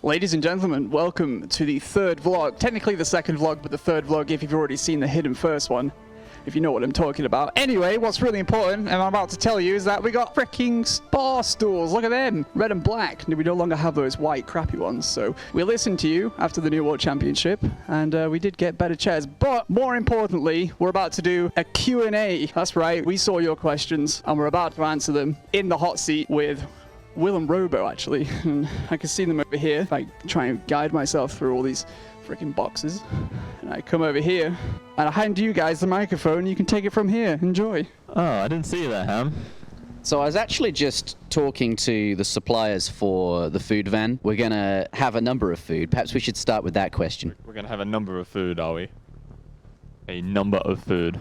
Ladies and gentlemen, welcome to the third vlog. Technically the second vlog, but the third vlog if you've already seen the hidden first one. If you know what I'm talking about. Anyway, what's really important, and I'm about to tell you, is that we got freaking bar stools. Look at them. Red and black. We no longer have those white crappy ones. So we listened to you after the New World Championship, and we did get better chairs. But more importantly, we're about to do a Q&A. That's right. We saw your questions, and we're about to answer them in the hot seat with Will and Robo, actually. And I can see them over here. If I try and guide myself through all these freaking boxes. And I come over here, and I hand you guys the microphone. You can take it from here. Enjoy. Oh, I didn't see that, Ham. So I was actually just talking to the suppliers for the food van. We're going to have a number of food. Perhaps we should start with that question. We're going to have a number of food, are we? A number of food.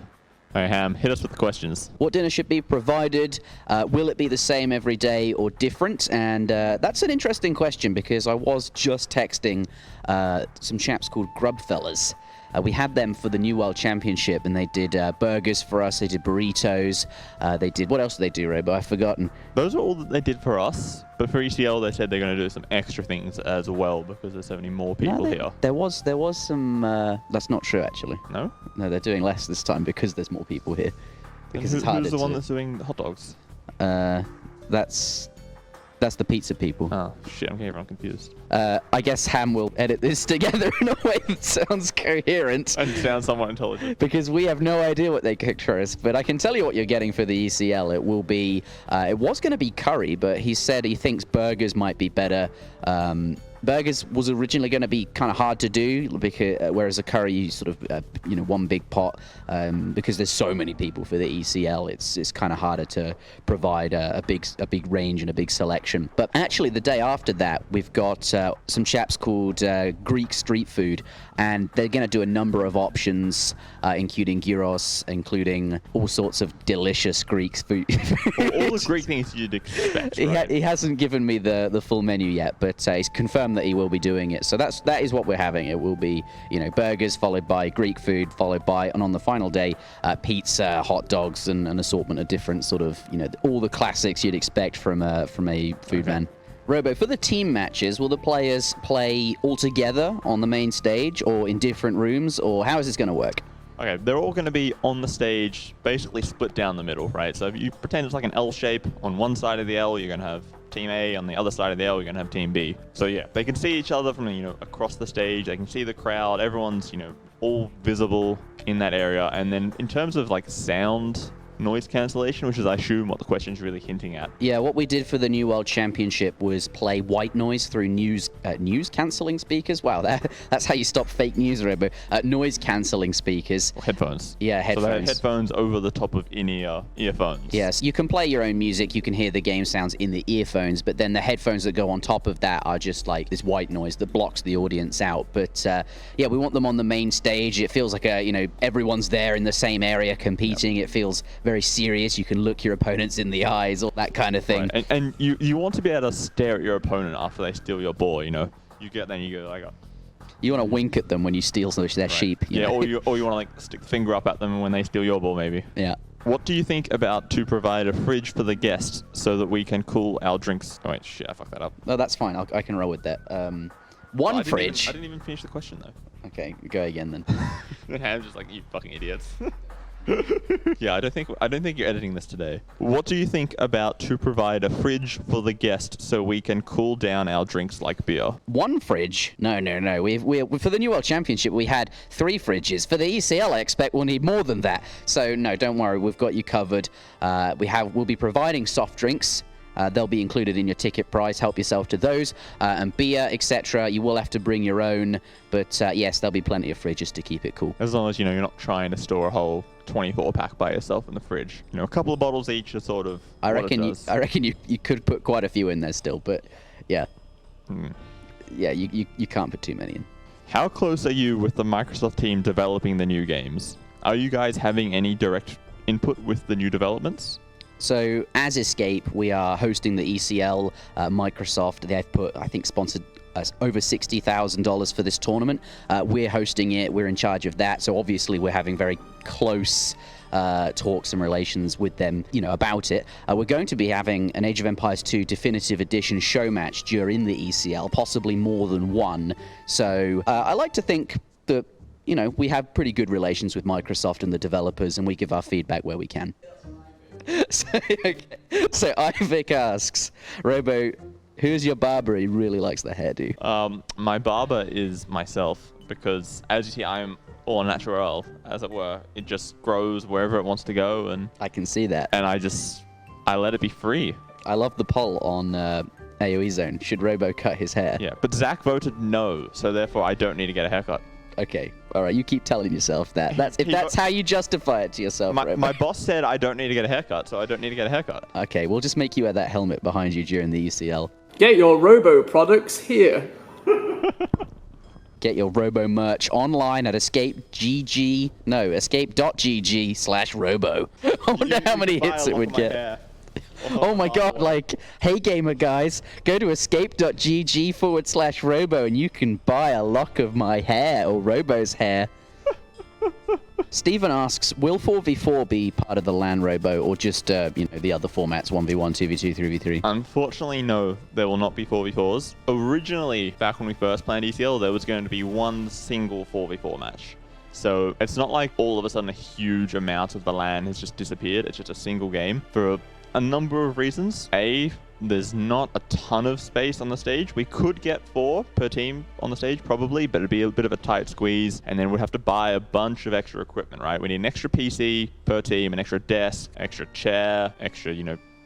Hey, Ham, hit us with the questions. What dinner should be provided? Will it be the same every day or different? And that's an interesting question because I was just texting some chaps called Grubfellas. We had them for the New World Championship, and they did burgers for us. They did burritos. They did... What else did they do, Robo? I've forgotten. Those are all that they did for us. But for ECL, they said they're going to do some extra things as well because there's so many more people here. There was some... that's not true, actually. No? No, they're doing less this time because there's more people here. Because it's harder Who's the one that's doing the hot dogs? That's the pizza people. Oh, shit, I'm getting everyone confused. I guess Ham will edit this together in a way that sounds coherent. And sounds somewhat intelligent. Because we have no idea what they cooked for us. But I can tell you what you're getting for the ECL. It will be... it was going to be curry, but he said he thinks burgers might be better. Burgers was originally going to be kind of hard to do, because whereas a curry, you sort of, one big pot. Because there's so many people for the ECL, it's kind of harder to provide a big range and a big selection. But actually, the day after that, we've got some chaps called Greek Street Food, and they're going to do a number of options, including gyros, including all sorts of delicious Greek food. all the Greek things you'd expect, right? He hasn't given me the full menu yet, but he's confirmed that he will be doing it. So that is what we're having. It will be, burgers followed by Greek food, followed by, and on the final day, pizza, hot dogs, and an assortment of different sort of, all the classics you'd expect from a food van. Robo, for the team matches, will the players play all together on the main stage or in different rooms, or how is this going to work? Okay, they're all going to be on the stage, basically split down the middle, right? So if you pretend it's like an L shape, on one side of the L, you're going to have Team A, on the other side of the L, you're going to have Team B. So yeah, they can see each other from, across the stage, they can see the crowd, everyone's, all visible in that area. And then in terms of like sound noise cancellation, which is, I assume, what the question's really hinting at. Yeah, what we did for the New World Championship was play white noise through noise cancelling speakers. Wow, that's how you stop fake news, Robo. Noise cancelling speakers. Or headphones. Yeah, headphones. So they have headphones over the top of in-ear earphones. Yes, you can play your own music, you can hear the game sounds in the earphones, but then the headphones that go on top of that are just like this white noise that blocks the audience out. But yeah, we want them on the main stage. It feels like everyone's there in the same area competing. Yep. It feels very serious. You can look your opponents in the eyes, all that kind of thing. Right. And you want to be able to stare at your opponent after they steal your ball, You get then you go like... You want to wink at them when you steal their sheep. Yeah, or you want to like stick the finger up at them when they steal your ball, maybe. Yeah. What do you think about to provide a fridge for the guests so that we can cool our drinks? Oh wait, shit, I fucked that up. No, that's fine. I can roll with that. Fridge. I didn't even finish the question though. Okay, go again then. Then I'm just like, you fucking idiots. Yeah, I don't think you're editing this today. What do you think about to provide a fridge for the guest so we can cool down our drinks like beer? One fridge? No. We for the New World Championship, we had 3 fridges. For the ECL, I expect we'll need more than that. So no, don't worry, we've got you covered. We'll be providing soft drinks. They'll be included in your ticket price. Help yourself to those. And beer, etc. You will have to bring your own. But yes, there'll be plenty of fridges to keep it cool. As long as, you're not trying to store a whole 24-pack by yourself in the fridge. A couple of bottles each are sort of I reckon you could put quite a few in there still. But yeah. Yeah, you can't put too many in. How close are you with the Microsoft team developing the new games? Are you guys having any direct input with the new developments? So, as Escape, we are hosting the ECL. Microsoft, they've put, I think, sponsored over $60,000 for this tournament. We're hosting it. We're in charge of that. So obviously we're having very close talks and relations with them, about it. We're going to be having an Age of Empires 2 Definitive Edition show match during the ECL, possibly more than one. So I like to think that, we have pretty good relations with Microsoft and the developers, and we give our feedback where we can. So Ivik asks, Robo, who's your barber? He really likes the hairdo. My barber is myself, because as you see, I'm all natural, as it were. It just grows wherever it wants to go, and I can see that. And I let it be free. I love the poll on AoE Zone. Should Robo cut his hair? Yeah, but Zack voted no, so therefore I don't need to get a haircut. Okay, all right. You keep telling yourself that. That's how you justify it to yourself. My boss said I don't need to get a haircut, so I don't need to get a haircut. Okay, we'll just make you wear that helmet behind you during the UCL. Get your Robo products here. Get your Robo merch online at escape.gg/Robo. I wonder how many hits it would get. Oh my god, hey gamer guys, go to escape.gg/Robo and you can buy a lock of my hair, or Robo's hair. Stephen asks, will 4v4 be part of the LAN, Robo, or just, the other formats, 1v1, 2v2, 3v3? Unfortunately, no, there will not be 4v4s. Originally, back when we first planned ECL, there was going to be one single 4v4 match. So it's not like all of a sudden a huge amount of the LAN has just disappeared. It's just a single game for a number of reasons. A, there's not a ton of space on the stage. We could get 4 per team on the stage, probably, but it'd be a bit of a tight squeeze, and then we'd have to buy a bunch of extra equipment, right? We need an extra PC per team, an extra desk, extra chair, extra,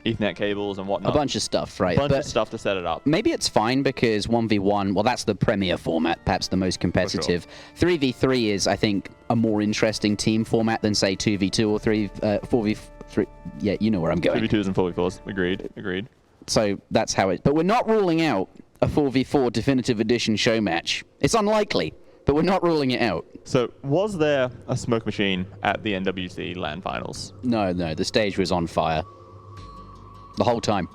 Ethernet cables and whatnot. A bunch of stuff, right? A bunch of stuff to set it up. Maybe it's fine because 1v1, well, that's the premier format, perhaps the most competitive. Sure. 3v3 is, I think, a more interesting team format than, say, 2v2 or 4v3. Yeah, you know where I'm going. 2v2s and 4v4s. Agreed. So that's how it... But we're not ruling out a 4v4 Definitive Edition show match. It's unlikely, but we're not ruling it out. So was there a smoke machine at the NWC LAN finals? No, the stage was on fire. The whole time.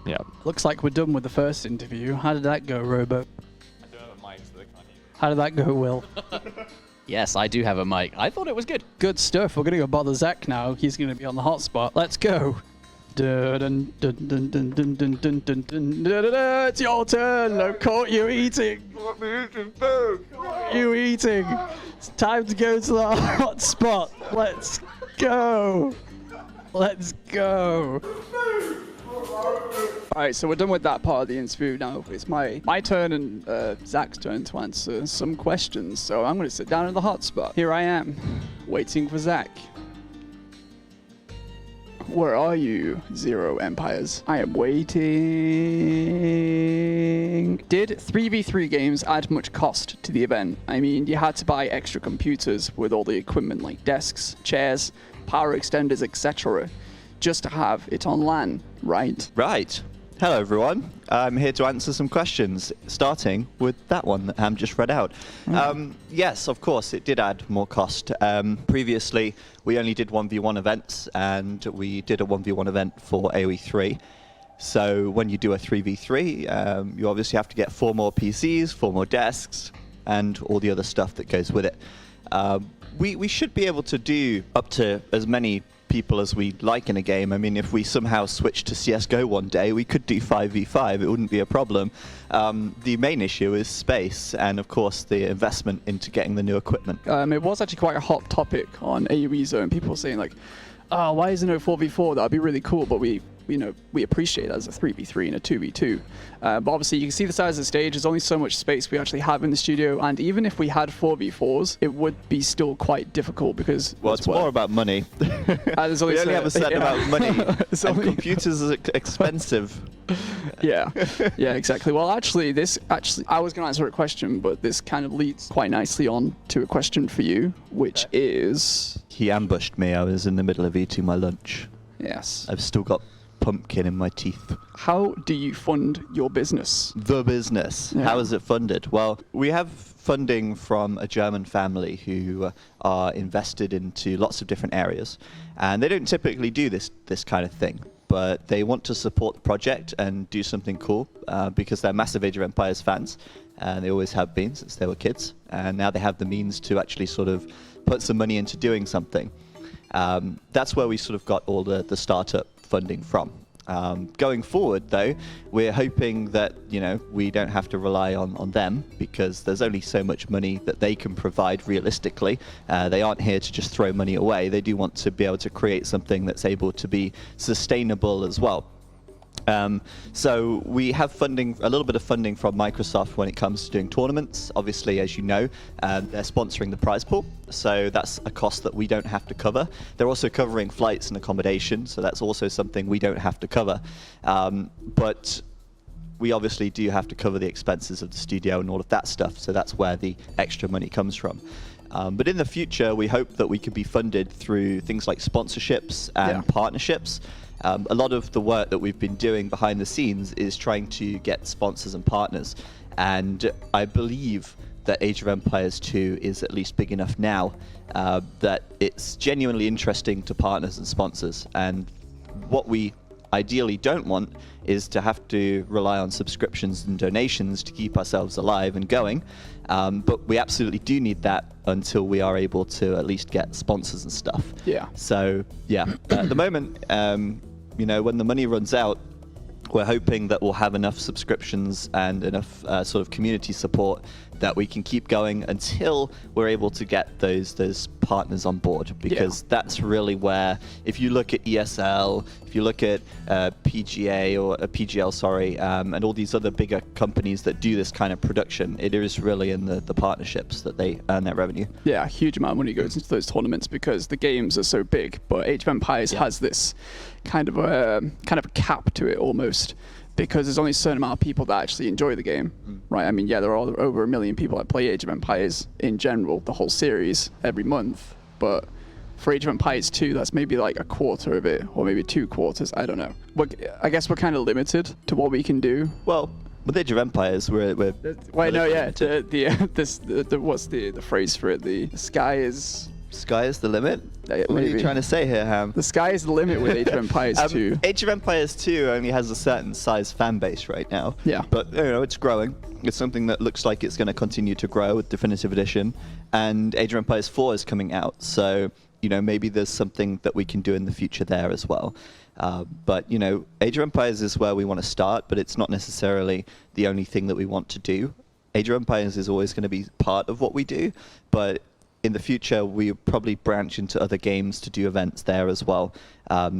Yeah. Looks like we're done with the first interview. How did that go, Robo? I don't have a mic, so they can't hear. How did that go, Will? Yes, I do have a mic. I thought it was good. Good stuff. We're going to go bother Zack now. He's going to be on the hotspot. Let's go. It's your turn. I caught you eating. You eating. It's time to go to the hotspot. Let's go. Let's go. Alright, so we're done with that part of the interview. Now it's my turn and Zack's turn to answer some questions. So I'm going to sit down in the hotspot. Here I am, waiting for Zack. Where are you, Zero Empires? I am waiting. Did 3v3 games add much cost to the event? I mean, you had to buy extra computers with all the equipment like desks, chairs, power extenders, etc. just to have it on LAN, right? Right. Hello, everyone. I'm here to answer some questions, starting with that one that Ham just read out. Yes, of course, it did add more cost. Previously, we only did 1v1 events, and we did a 1v1 event for AoE 3. So when you do a 3v3, you obviously have to get 4 more PCs, 4 more desks, and all the other stuff that goes with it. We should be able to do up to as many people as we like in a game. I mean, if we somehow switched to CSGO one day, we could do 5v5. It wouldn't be a problem. The main issue is space and, of course, the investment into getting the new equipment. It was actually quite a hot topic on AoE Zone. People were saying, like, oh, why isn't it 4v4? That would be really cool, but we appreciate it as a 3v3 and a 2v2. But obviously, you can see the size of the stage. There's only so much space we actually have in the studio, and even if we had 4v4s, it would be still quite difficult because... Well, it's more about money. We only have a certain amount of money, and computers are expensive. Yeah, exactly. Well, actually, I was going to answer a question, but this kind of leads quite nicely on to a question for you, which is... He ambushed me. I was in the middle of eating my lunch. Yes. I've still got pumpkin in my teeth. How do you fund your business? The business. Yeah. How is it funded? Well, we have funding from a German family who are invested into lots of different areas. And they don't typically do this kind of thing. But they want to support the project and do something cool because they're massive Age of Empires fans. and they always have been since they were kids. And now they have the means to actually sort of put some money into doing something. That's where we sort of got all the startup funding from. Going forward, though, we're hoping that, you know, we don't have to rely on them, because there's only so much money that they can provide realistically. They aren't here to just throw money away. They do want to be able to create something that's able to be sustainable as well. So we have funding, a little bit of funding from Microsoft when it comes to doing tournaments. Obviously, as you know, they're sponsoring the prize pool, so that's a cost that we don't have to cover. They're also covering flights and accommodation, so that's also something we don't have to cover. But we obviously do have to cover the expenses of the studio and all of that stuff, so that's where the extra money comes from. But in the future, we hope that we could be funded through things like sponsorships and partnerships. A lot of the work that we've been doing behind the scenes is trying to get sponsors and partners. And I believe that Age of Empires 2 is at least big enough now that it's genuinely interesting to partners and sponsors. And what we ideally don't want is to have to rely on subscriptions and donations to keep ourselves alive and going. But we absolutely do need that until we are able to at least get sponsors and stuff. Yeah. So, yeah, at the moment, you know, when the money runs out, we're hoping that we'll have enough subscriptions and enough sort of community support that we can keep going until we're able to get those partners on board, because that's really where, if you look at ESL, if you look at PGA or PGL, sorry, and all these other bigger companies that do this kind of production, it is really in the partnerships that they earn their revenue. Yeah, a huge amount of money goes into those tournaments because the games are so big. But Age of Empires has this kind of a cap to it almost, because there's only a certain amount of people that actually enjoy the game, right? I mean, yeah, there are over 1 million people that play Age of Empires in general, the whole series, every month. But for Age of Empires 2, that's maybe like a quarter of it, or maybe 2 quarters. I don't know. I guess we're kind of limited to what we can do. Well, with Age of Empires, we're wait, no, yeah. What's the phrase for it? The sky is... Sky is the limit? What are you trying to say here, Ham? The sky is the limit with Age of Empires 2. Age of Empires 2 only has a certain size fan base right now. Yeah. But, you know, it's growing. It's something that looks like it's going to continue to grow with Definitive Edition. And Age of Empires 4 is coming out. So, you know, maybe there's something that we can do in the future there as well. But, you know, Age of Empires is where we want to start, but it's not necessarily the only thing that we want to do. Age of Empires is always going to be part of what we do, but in the future, we'll probably branch into other games to do events there as well,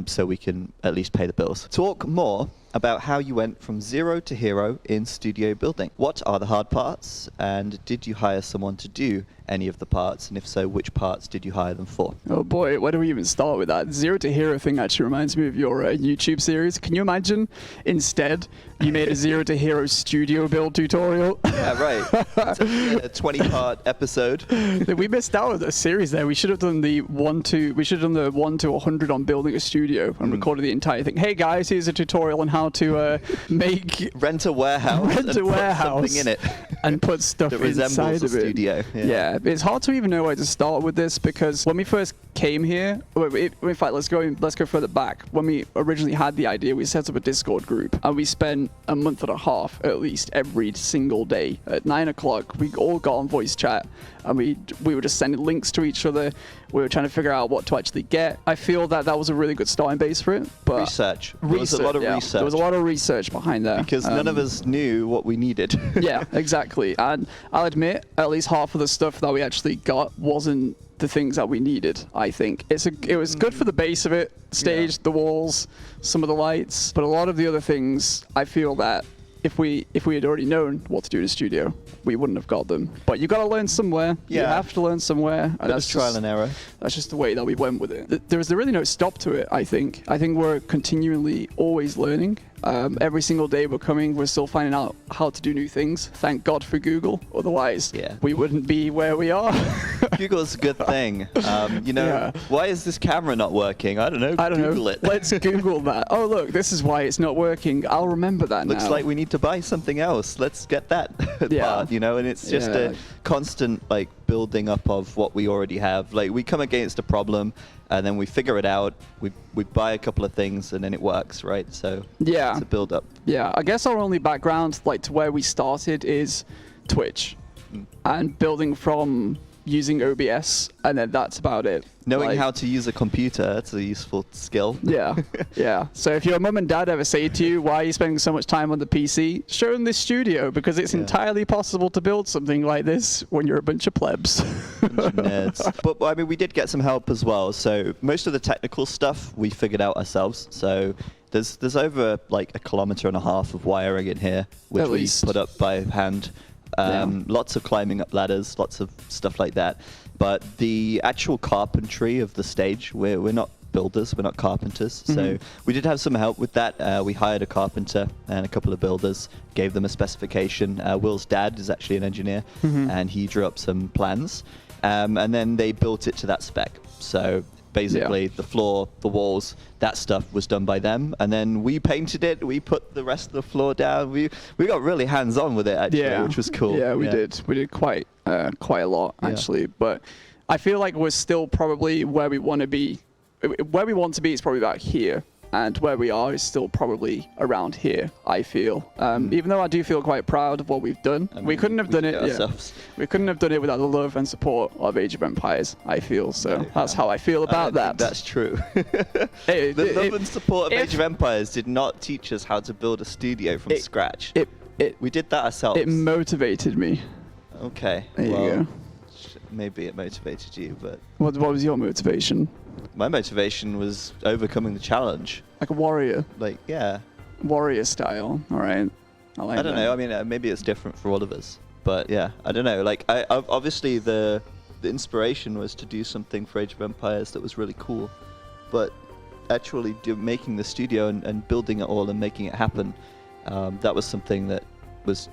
so we can at least pay the bills. Talk more about how you went from zero to hero in studio building. What are the hard parts, and did you hire someone to do any of the parts, and if so, which parts did you hire them for? Oh boy, where do we even start with that? Zero to hero thing actually reminds me of your YouTube series. Can you imagine instead you made a Zero to Hero studio build tutorial? Yeah, right. It's a 20-part episode. We missed out on a series there. We should have done the 1 to 100 on building a studio and recorded the entire thing. Hey guys, here's a tutorial on how to make rent a warehouse put something in it and put stuff that inside resembles a of it. studio. Yeah, it's hard to even know where to start with this, because when we first came here, in fact, let's go further back. When we originally had the idea, we set up a Discord group, and we spent a month and a half at least every single day at 9 o'clock. We all got on voice chat, and we were just sending links to each other. We were trying to figure out what to actually get. I feel that was a really good starting base for it. But research. There was a lot of research. There was a lot of research behind there. Because none of us knew what we needed. Yeah, exactly. And I'll admit, at least half of the stuff that we actually got wasn't the things that we needed, I think. It was good for the base of it, stage, the walls, some of the lights, but a lot of the other things, I feel that if we had already known what to do in a studio, we wouldn't have got them. But you got to learn somewhere. Yeah. You have to learn somewhere. And that's trial and error. That's just the way that we went with it. There was really no stop to it, I think. I think we're continually always learning. Every single day we're still finding out how to do new things. Thank God for Google. Otherwise, we wouldn't be where we are. Google's a good thing. Why is this camera not working? I don't know. Google it. Let's Google that. Oh, look, this is why it's not working. I'll remember that Looks now. like we need to buy something else. Let's get that part, and it's just a constant, building up of what we already have. We come against a problem, and then we figure it out. We buy a couple of things, and then it works, right? So it's a build up. Yeah, I guess our only background, to where we started, is Twitch and building from using OBS, and then that's about it. Knowing how to use a computer, that's a useful skill. Yeah, yeah. So if your mum and dad ever say to you, why are you spending so much time on the PC? Show them this studio, because it's entirely possible to build something like this when you're a bunch of plebs. Bunch of nerds. But I mean, we did get some help as well. So most of the technical stuff we figured out ourselves. So there's over like 1.5 kilometers of wiring in here, which At we least. put up by hand. Lots of climbing up ladders, lots of stuff like that. But the actual carpentry of the stage, we're not builders, we're not carpenters. So we did have some help with that. We hired a carpenter and a couple of builders, gave them a specification. Will's dad is actually an engineer, and he drew up some plans. And then they built it to that spec. So basically the floor, the walls, that stuff was done by them, and then we painted it. We put the rest of the floor down. We got really hands-on with it actually, which was cool. Yeah, we did. We did quite a lot actually, but I feel like we're still probably where we want to be. Where we want to be is probably about here, and where we are is still probably around here, I feel. Even though I do feel quite proud of what we've done. I mean, we couldn't have done it. ourselves. We couldn't have done it without the love and support of Age of Empires, I feel. So that's how I feel about that. That's true. Hey, The love and support of Age of Empires did not teach us how to build a studio from scratch. We did that ourselves. It motivated me. Okay. There you go. Maybe it motivated you, but What was your motivation? my motivation was overcoming the challenge. Like a warrior. Like, yeah. Warrior style. All right. I don't know. I mean, maybe it's different for all of us, but yeah, I don't know. Like, obviously the inspiration was to do something for Age of Empires that was really cool, but actually making the studio and building it all and making it happen, that was something that was,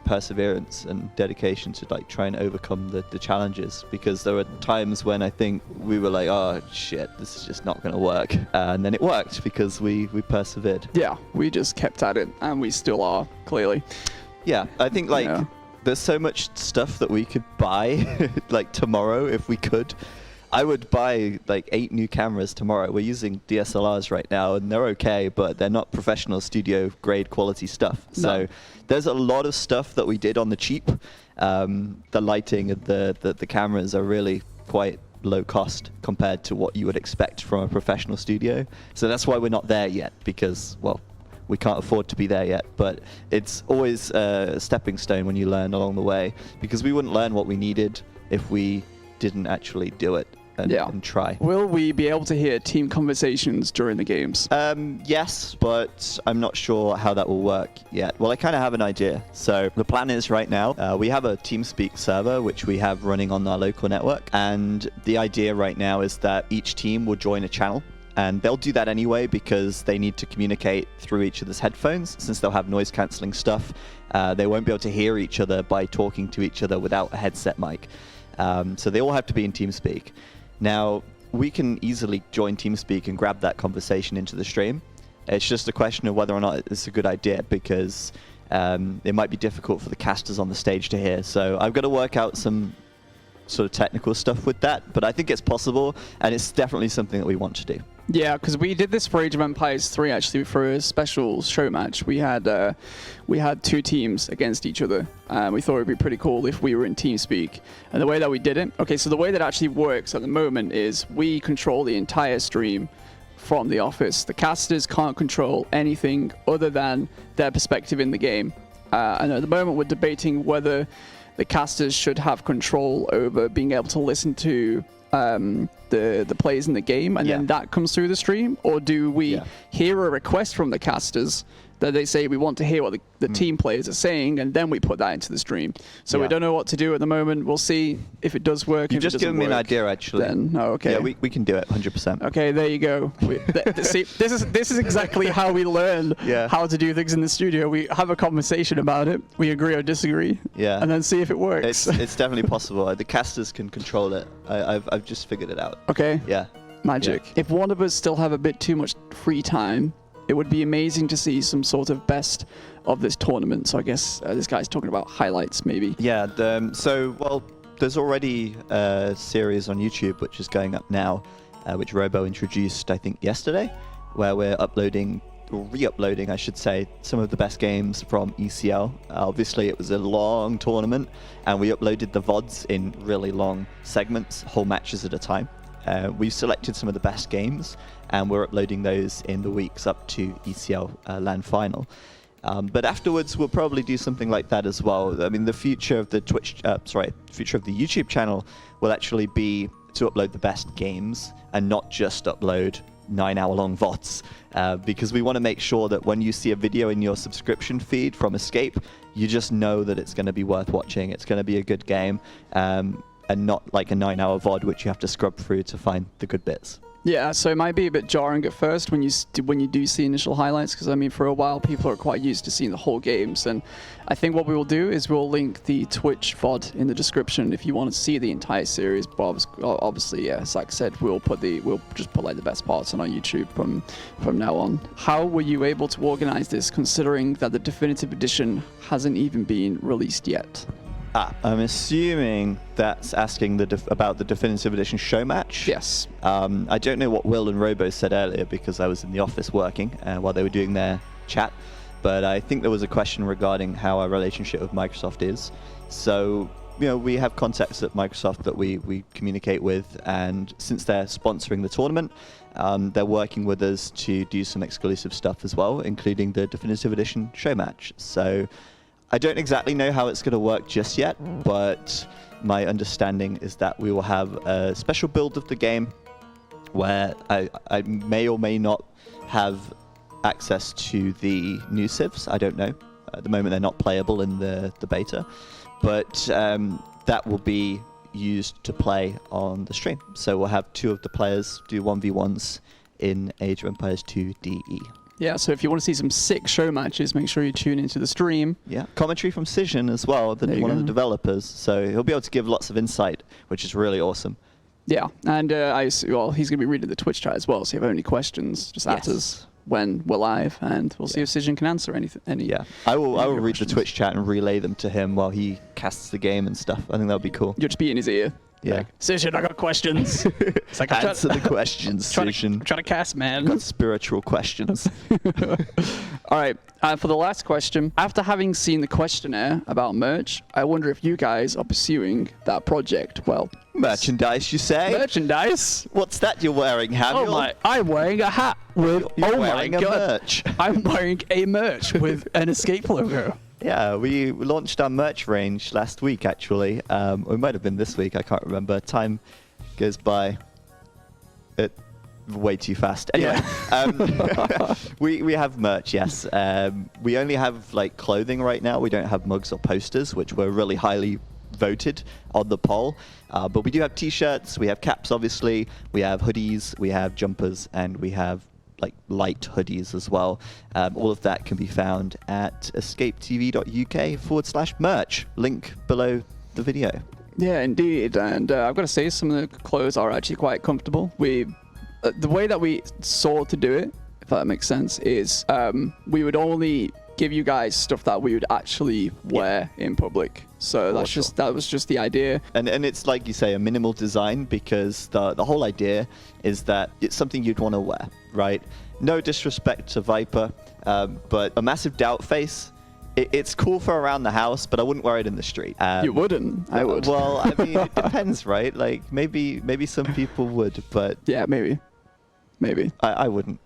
perseverance and dedication to like try and overcome the challenges, because there were times when I think we were like, oh shit, this is just not going to work, and then it worked because we persevered. Yeah, we just kept at it, and we still are, clearly. Yeah, I think like there's so much stuff that we could buy like tomorrow if we could. I would buy like 8 new cameras tomorrow. We're using DSLRs right now, and they're okay, but they're not professional studio grade quality stuff. No. So there's a lot of stuff that we did on the cheap. The lighting and the cameras are really quite low cost compared to what you would expect from a professional studio. So that's why we're not there yet, because, well, we can't afford to be there yet. But it's always a stepping stone when you learn along the way, because we wouldn't learn what we needed if we didn't actually do it and try. Will we be able to hear team conversations during the games? Yes, but I'm not sure how that will work yet. Well, I kind of have an idea. So the plan is right now, we have a TeamSpeak server, which we have running on our local network. And the idea right now is that each team will join a channel. And they'll do that anyway because they need to communicate through each other's headphones. Since they'll have noise cancelling stuff, they won't be able to hear each other by talking to each other without a headset mic. So they all have to be in TeamSpeak. Now, we can easily join TeamSpeak and grab that conversation into the stream. It's just a question of whether or not it's a good idea, because it might be difficult for the casters on the stage to hear. So I've got to work out some sort of technical stuff with that, but I think it's possible, and it's definitely something that we want to do. Yeah, because we did this for Age of Empires 3 actually for a special show match. We had 2 teams against each other, and we thought it would be pretty cool if we were in TeamSpeak. And the way that we did it, okay, so the way that actually works at the moment is we control the entire stream from the office. The casters can't control anything other than their perspective in the game. And at the moment we're debating whether the casters should have control over being able to listen to the plays in the game, and then that comes through the stream, or do we hear a request from the casters that they say we want to hear what the team players are saying, and then we put that into the stream. So we don't know what to do at the moment. We'll see if it does work. You've just given me an idea, actually. Then, okay. Yeah, we can do it 100%. Okay, there you go. See, this is exactly how we learn how to do things in the studio. We have a conversation about it. We agree or disagree. Yeah. And then see if it works. It's definitely possible. The casters can control it. I've just figured it out. Okay. Yeah. Magic. Yeah. If one of us still have a bit too much free time, it would be amazing to see some sort of best of this tournament. So I guess this guy's talking about highlights, maybe. Yeah. There's already a series on YouTube which is going up now, which Robo introduced, I think, yesterday, where we're uploading or re-uploading, I should say, some of the best games from ECL. Obviously, it was a long tournament, and we uploaded the VODs in really long segments, whole matches at a time. We've selected some of the best games, and we're uploading those in the weeks up to ECL LAN final. But afterwards, we'll probably do something like that as well. I mean, the future of the future of the YouTube channel will actually be to upload the best games and not just upload 9-hour-long VODs, because we want to make sure that when you see a video in your subscription feed from Escape, you just know that it's going to be worth watching. It's going to be a good game, and not like a 9-hour VOD which you have to scrub through to find the good bits. Yeah, so it might be a bit jarring at first when you do see initial highlights, because I mean, for a while people are quite used to seeing the whole games, and I think what we will do is we'll link the Twitch VOD in the description if you want to see the entire series. But obviously, yeah, as Zack said, we'll just put like the best parts on our YouTube from now on. How were you able to organize this, considering that the definitive edition hasn't even been released yet? I'm assuming that's asking about the Definitive Edition show match. Yes. I don't know what Will and Robo said earlier because I was in the office working while they were doing their chat, but I think there was a question regarding how our relationship with Microsoft is. So, you know, we have contacts at Microsoft that we communicate with, and since they're sponsoring the tournament, they're working with us to do some exclusive stuff as well, including the Definitive Edition show match. So I don't exactly know how it's going to work just yet, but my understanding is that we will have a special build of the game where I may or may not have access to the new civs. I don't know. At the moment, they're not playable in the beta, but that will be used to play on the stream. So we'll have 2 of the players do 1v1s in Age of Empires 2 DE. Yeah, so if you want to see some sick show matches, make sure you tune into the stream. Yeah, commentary from Cision as well, one of the developers. So he'll be able to give lots of insight, which is really awesome. Yeah, and he's going to be reading the Twitch chat as well, so if you have any questions, just at us when we're live, and we'll see if Cision can answer any. Yeah, I will read the Twitch chat and relay them to him while he casts the game and stuff. I think that would be cool. You'll just be in his ear. Yeah. Like, Cision, I got questions. It's like, answer the questions, Cision. I'm trying to cast, man. Got spiritual questions. All right, for the last question, after having seen the questionnaire about merch, I wonder if you guys are pursuing that project. Well, merchandise, you say? Merchandise? What's that you're wearing, Hamill? Oh my, I'm wearing a hat with, You're oh my wearing a god. merch. I'm wearing a merch with an Escape logo. Yeah, we launched our merch range last week, actually. Or it might have been this week, I can't remember. Time goes by way too fast. Anyway, we have merch, yes. We only have like clothing right now. We don't have mugs or posters, which were really highly voted on the poll. But we do have t-shirts, we have caps, obviously. We have hoodies, we have jumpers, and we have like light hoodies as well. All of that can be found at escapetv.uk/merch. Link below the video. Yeah, indeed. And I've got to say, some of the clothes are actually quite comfortable. The way that we sought to do it, if that makes sense, is we would only give you guys stuff that we would actually wear in public. So that was just the idea. And it's like you say, a minimal design, because the whole idea is that it's something you'd want to wear, right? No disrespect to Viper, but a massive doubt face, it's cool for around the house, but I wouldn't wear it in the street. You wouldn't? I would. Well, I mean, it depends, right? Like maybe some people would, but yeah, maybe. I wouldn't.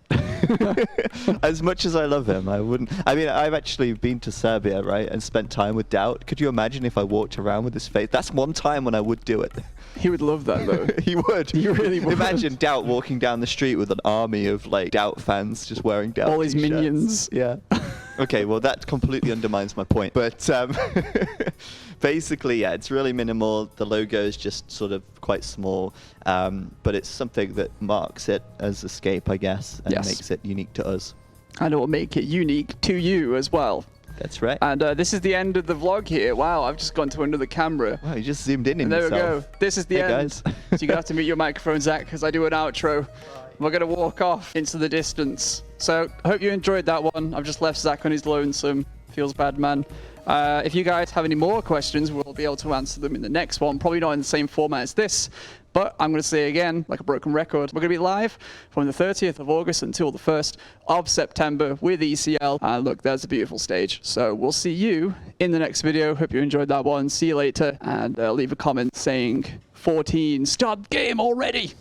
As much as I love him, I wouldn't. I mean, I've actually been to Serbia, right, and spent time with Doubt. Could you imagine if I walked around with his face? That's one time when I would do it. He would love that, though. He would. He really would. Imagine Doubt walking down the street with an army of like Doubt fans just wearing Doubt all his t-shirts. minions. Yeah. Okay, well that completely undermines my point. But basically, yeah, it's really minimal. The logo is just sort of quite small, but it's something that marks it as Escape, I guess, and makes it unique to us. And it will make it unique to you as well. That's right. And this is the end of the vlog here. Wow, I've just gone to another camera. Wow, you just zoomed in there yourself. we go. This is the end. Guys. So you're going to have to mute your microphone, Zack, because I do an outro. We're going to walk off into the distance. So I hope you enjoyed that one. I've just left Zack on his lonesome. Feels bad, man. If you guys have any more questions, we'll be able to answer them in the next one. Probably not in the same format as this, but I'm going to say again, like a broken record, we're going to be live from the 30th of August until the 1st of September with ECL. And look, there's a beautiful stage. So we'll see you in the next video. Hope you enjoyed that one. See you later. And leave a comment saying 14, start game already.